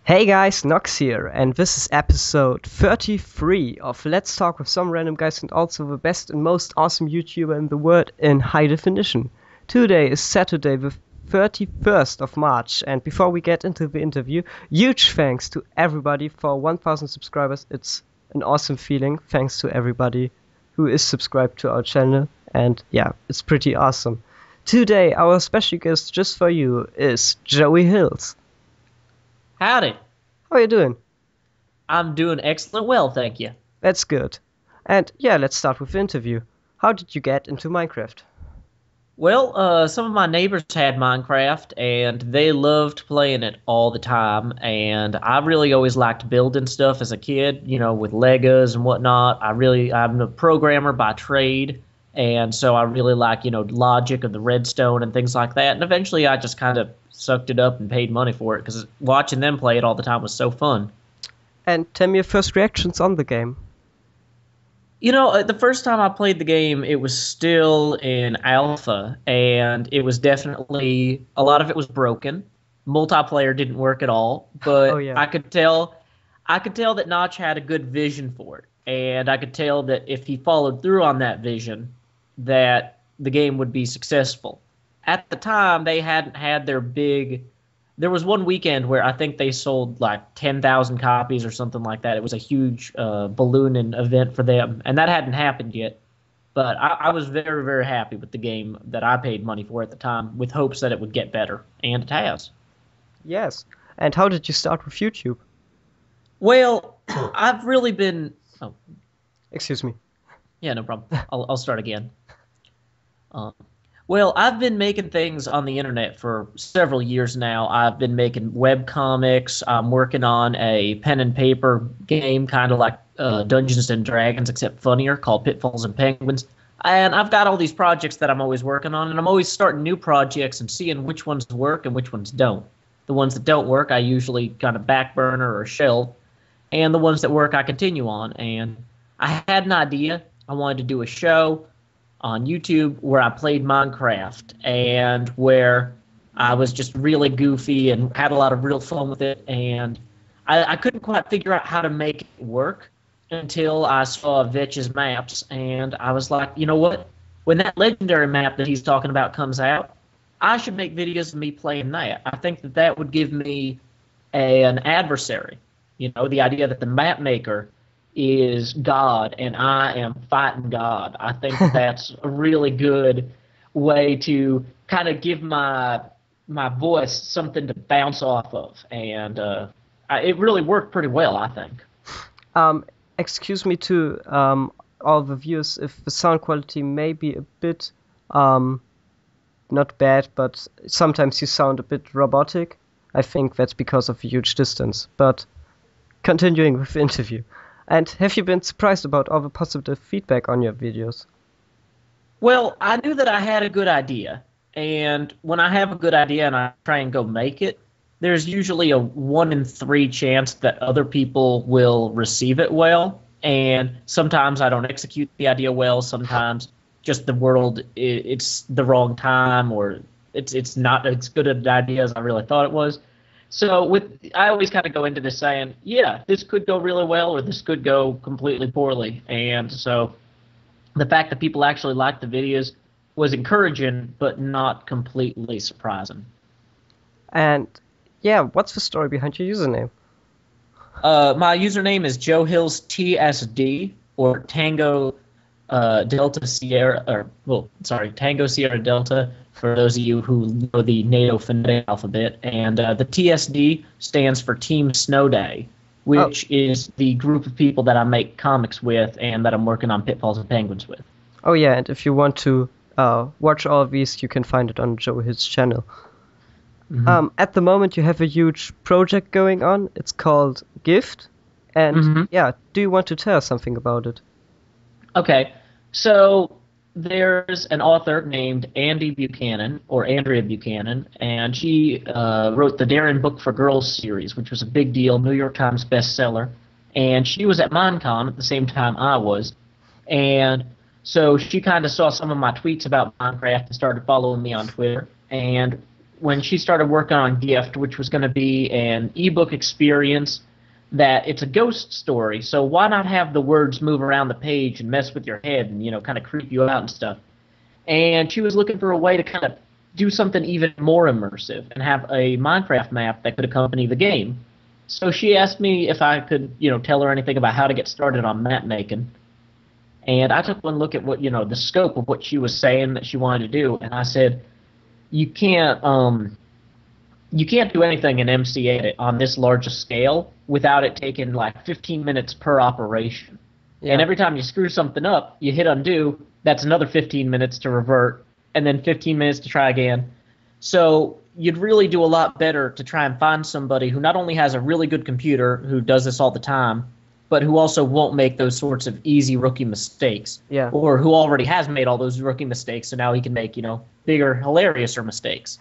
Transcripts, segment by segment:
Hey guys, Nox here, and this is episode 33 of Let's Talk with Some Random Guys and also the best and most awesome YouTuber in the world in high definition. Today is Saturday, the 31st of March, and before we get into the interview, huge thanks to everybody for 1000 subscribers. It's an awesome feeling. Thanks to everybody who is subscribed to our channel, and yeah, it's pretty awesome. Today, our special guest just for you is JoeHills. Howdy. How are you doing? I'm doing excellent well, thank you. That's good. And yeah, let's start with the interview. How did you get into Minecraft? Well, some of my neighbors had Minecraft, and they loved playing it all the time, and I really always liked building stuff as a kid, with Legos and whatnot. I'm a programmer by trade, and so I really like, logic of the redstone and things like that, and eventually I just kind of sucked it up and paid money for it, because watching them play it all the time was so fun. And tell me your first reactions on the game. The first time I played the game, it was still in alpha, and it was definitely, a lot of it was broken. Multiplayer didn't work at all, but Oh, yeah. I could tell that Notch had a good vision for it, and I could tell that if he followed through on that vision, that the game would be successful. At the time, they hadn't had their big. There was one weekend where I think they sold like 10,000 copies or something like that. It was a huge ballooning event for them, and that hadn't happened yet. But I was very, very happy with the game that I paid money for at the time, with hopes that it would get better, and it has. Yes. And how did you start with YouTube? Well, I've really been. Oh, Excuse me. yeah, no problem. I'll start again. Well, I've been making things on the internet for several years now. I've been making web comics. I'm working on a pen and paper game, kind of like Dungeons and Dragons, except funnier, called Pitfalls and Penguins. And I've got all these projects that I'm always working on, and I'm always starting new projects and seeing which ones work and which ones don't. The ones that don't work, I usually kind of backburner or shelve, and the ones that work, I continue on. And I had an idea. I wanted to do a show on YouTube where I played Minecraft and where I was just really goofy and had a lot of real fun with it. And I couldn't quite figure out how to make it work until I saw Vetch's maps, and I was like, you know what? When that legendary map that he's talking about comes out, I should make videos of me playing that. I think that that would give me an adversary. The idea that the map maker is God and I am fighting God. I think that's a really good way to kind of give my voice something to bounce off of, and it really worked pretty well, I think. Excuse me to all the viewers if the sound quality may be a bit not bad, but sometimes you sound a bit robotic. I think that's because of a huge distance. But continuing with the interview. And have you been surprised about all the positive feedback on your videos? Well, I knew that I had a good idea, and when I have a good idea and I try and go make it, there's usually a 1 in 3 chance that other people will receive it well, and sometimes I don't execute the idea well, sometimes just the world, it's the wrong time, or it's not as good an idea as I really thought it was. So I always kind of go into this saying, yeah, this could go really well or this could go completely poorly. And so the fact that people actually liked the videos was encouraging, but not completely surprising. And yeah, what's the story behind your username? My username is JoeHillsTSD, or Tango Delta Sierra, Tango Sierra Delta, for those of you who know the NATO phonetic alphabet. And the TSD stands for Team Snow Day, which is the group of people that I make comics with and that I'm working on Pitfalls and Penguins with. Oh yeah, and if you want to watch all of these, you can find it on JoeHill's channel. Mm-hmm. At the moment, you have a huge project going on. It's called Gift. And yeah, do you want to tell us something about it? Okay, so there's an author named Andrea Buchanan, and she wrote the Daring Book for Girls series, which was a big deal, New York Times bestseller. And she was at Minecon at the same time I was, and so she kind of saw some of my tweets about Minecraft and started following me on Twitter. And when she started working on Gift, which was going to be an ebook experience, that it's a ghost story. So why not have the words move around the page and mess with your head and kind of creep you out and stuff? And she was looking for a way to kind of do something even more immersive and have a Minecraft map that could accompany the game. So she asked me if I could, tell her anything about how to get started on map making. And I took one look at what, the scope of what she was saying that she wanted to do, and I said, you can't do anything in MC8 on this large a scale without it taking like 15 minutes per operation. Yeah. And every time you screw something up, you hit undo, that's another 15 minutes to revert, and then 15 minutes to try again. So you'd really do a lot better to try and find somebody who not only has a really good computer, who does this all the time, but who also won't make those sorts of easy rookie mistakes. Yeah. Or who already has made all those rookie mistakes, so now he can make, bigger, hilariouser mistakes.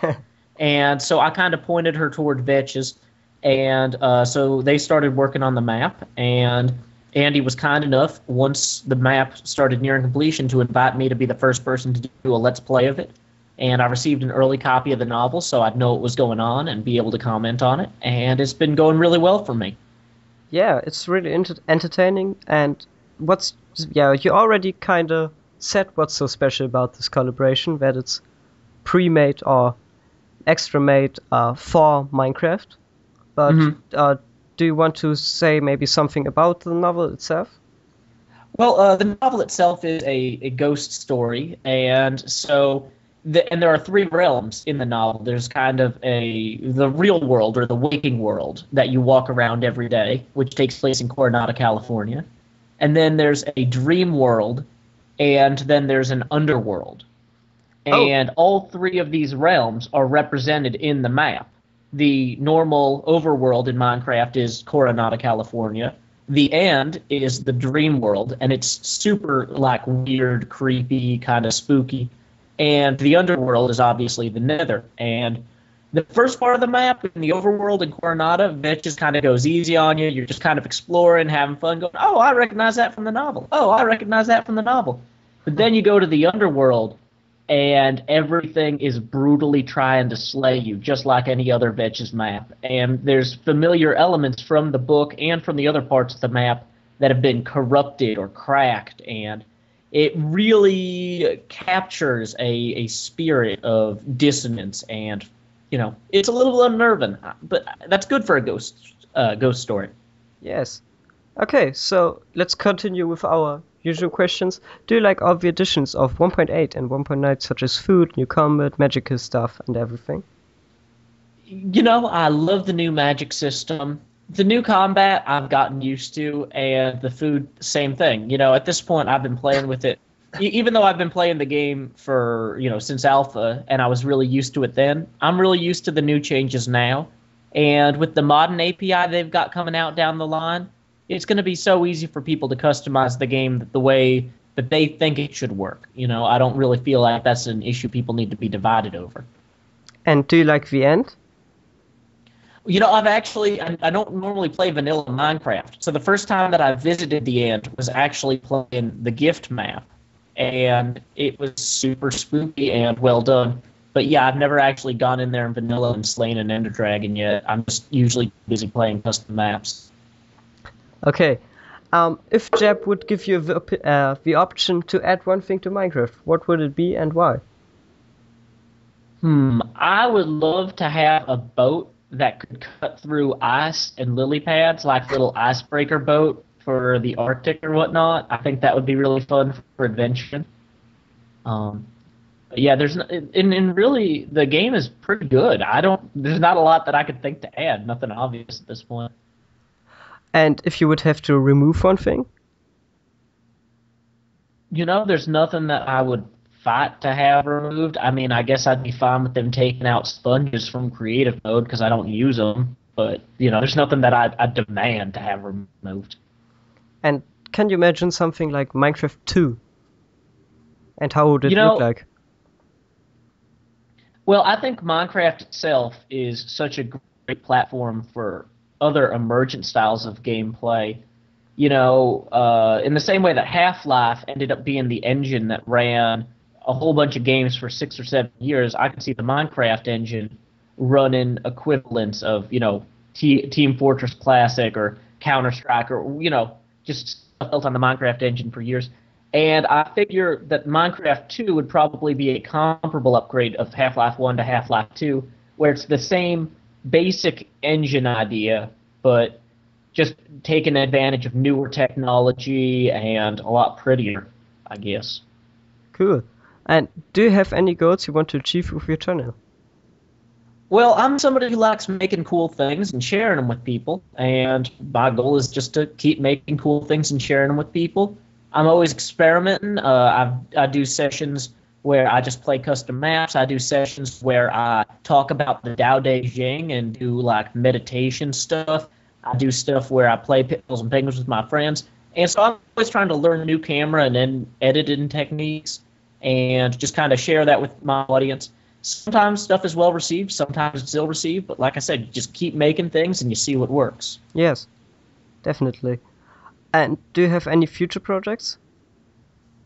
And so I kind of pointed her toward Vetches, and so they started working on the map, and Andy was kind enough, once the map started nearing completion, to invite me to be the first person to do a Let's Play of it. And I received an early copy of the novel, so I'd know what was going on and be able to comment on it, and it's been going really well for me. Yeah, it's really entertaining, and you already kind of said what's so special about this collaboration, that it's pre-made or extra-made for Minecraft. But do you want to say maybe something about the novel itself? Well, the novel itself is a ghost story, and so and there are three realms in the novel. There's kind of the real world, or the waking world, that you walk around every day, which takes place in Coronado, California. And then there's a dream world, and then there's an underworld. And all three of these realms are represented in the map. The normal overworld in Minecraft is Coronado, California. The end is the dream world, and it's super, weird, creepy, kind of spooky. And the underworld is obviously the nether. And the first part of the map, in the overworld in Coronado, that just kind of goes easy on you. You're just kind of exploring, having fun, going, oh, I recognize that from the novel. Oh, I recognize that from the novel. But then you go to the underworld, and everything is brutally trying to slay you, just like any other Vetch's map. And there's familiar elements from the book and from the other parts of the map that have been corrupted or cracked, and it really captures a spirit of dissonance, and it's a little unnerving, but that's good for a ghost story. Yes. Okay, so let's continue with our usual questions. Do you like all the additions of 1.8 and 1.9, such as food, new combat, magical stuff, and everything? I love the new magic system. The new combat I've gotten used to, and the food, same thing. At this point I've been playing with it, even though I've been playing the game for, since alpha, and I was really used to it then. I'm really used to the new changes now. And with the modern API they've got coming out down the line, it's going to be so easy for people to customize the game the way that they think it should work. I don't really feel like that's an issue people need to be divided over. And do you like the end? I don't normally play vanilla Minecraft. So the first time that I visited the end was actually playing the Gift map. And it was super spooky and well done. But yeah, I've never actually gone in there in vanilla and slain an Ender Dragon yet. I'm just usually busy playing custom maps. Okay. If Jeb would give you the option to add one thing to Minecraft, what would it be and why? I would love to have a boat that could cut through ice and lily pads, like little icebreaker boat for the Arctic or whatnot. I think that would be really fun for adventuring. Yeah, and really the game is pretty good. There's not a lot that I could think to add. Nothing obvious at this point. And if you would have to remove one thing? There's nothing that I would fight to have removed. I mean, I guess I'd be fine with them taking out sponges from creative mode because I don't use them. But, there's nothing that I'd demand to have removed. And can you imagine something like Minecraft 2? And how would it look like? Well, I think Minecraft itself is such a great platform for other emergent styles of gameplay. In the same way that Half-Life ended up being the engine that ran a whole bunch of games for 6 or 7 years, I could see the Minecraft engine running equivalents of, Team Fortress Classic or Counter-Strike or, just stuff built on the Minecraft engine for years. And I figure that Minecraft 2 would probably be a comparable upgrade of Half-Life 1 to Half-Life 2, where it's the same basic engine idea, but just taking advantage of newer technology and a lot prettier, I guess. Cool. And do you have any goals you want to achieve with your channel? Well, I'm somebody who likes making cool things and sharing them with people, and my goal is just to keep making cool things and sharing them with people. I'm always experimenting. I do sessions where I just play custom maps. I do sessions where I talk about the Tao Te Ching and do like meditation stuff. I do stuff where I play Pitfalls and Penguins with my friends. And so I'm always trying to learn new camera and then editing techniques and just kind of share that with my audience. Sometimes stuff is well received, sometimes it's ill received, but like I said, you just keep making things and you see what works. Yes, definitely. And do you have any future projects?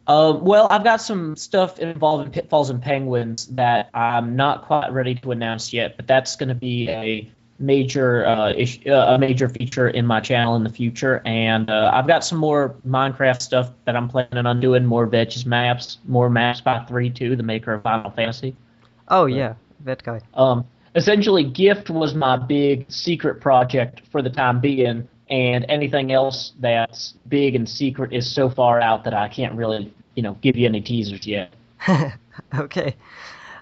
Well, I've got some stuff involving Pitfalls and Penguins that I'm not quite ready to announce yet, but that's going to be a major feature in my channel in the future. And I've got some more Minecraft stuff that I'm planning on doing, more Vetch's maps, more maps by 3-2, the maker of Final Fantasy. Oh, yeah, that guy. Essentially, Gift was my big secret project for the time being, and anything else that's big and secret is so far out that I can't really, give you any teasers yet. Okay.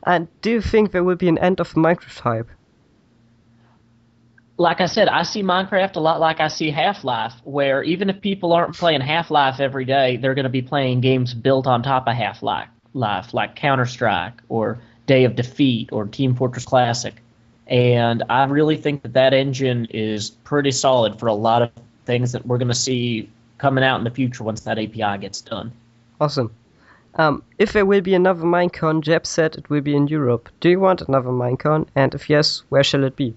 And do you think there will be an end of Minecraft hype? Like I said, I see Minecraft a lot like I see Half-Life, where even if people aren't playing Half-Life every day, they're going to be playing games built on top of Half-Life, like Counter-Strike or Day of Defeat or Team Fortress Classic. And I really think that engine is pretty solid for a lot of things that we're going to see coming out in the future once that API gets done. Awesome. If there will be another Minecon, Jeb said it will be in Europe. Do you want another Minecon? And if yes, where shall it be?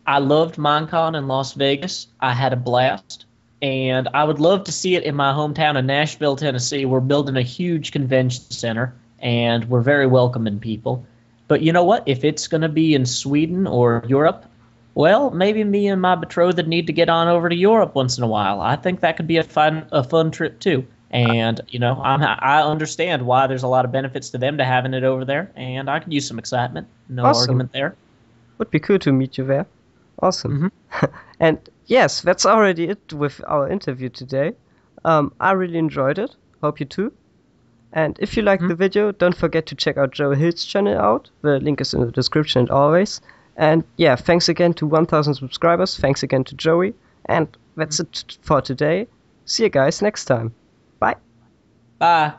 I loved Minecon in Las Vegas. I had a blast. And I would love to see it in my hometown of Nashville, Tennessee. We're building a huge convention center, and we're very welcoming people. But you know what? If it's going to be in Sweden or Europe, well, maybe me and my betrothed need to get on over to Europe once in a while. I think that could be a fun trip too. And, I understand why there's a lot of benefits to them to having it over there, and I could use some excitement. No argument there. Would be cool to meet you there. Awesome. Mm-hmm. And yes, that's already it with our interview today. I really enjoyed it. Hope you too. And if you liked the video, don't forget to check out JoeHills' channel out. The link is in the description as always. And yeah, thanks again to 1,000 subscribers. Thanks again to Joey. And that's it for today. See you guys next time. Bye. Bye.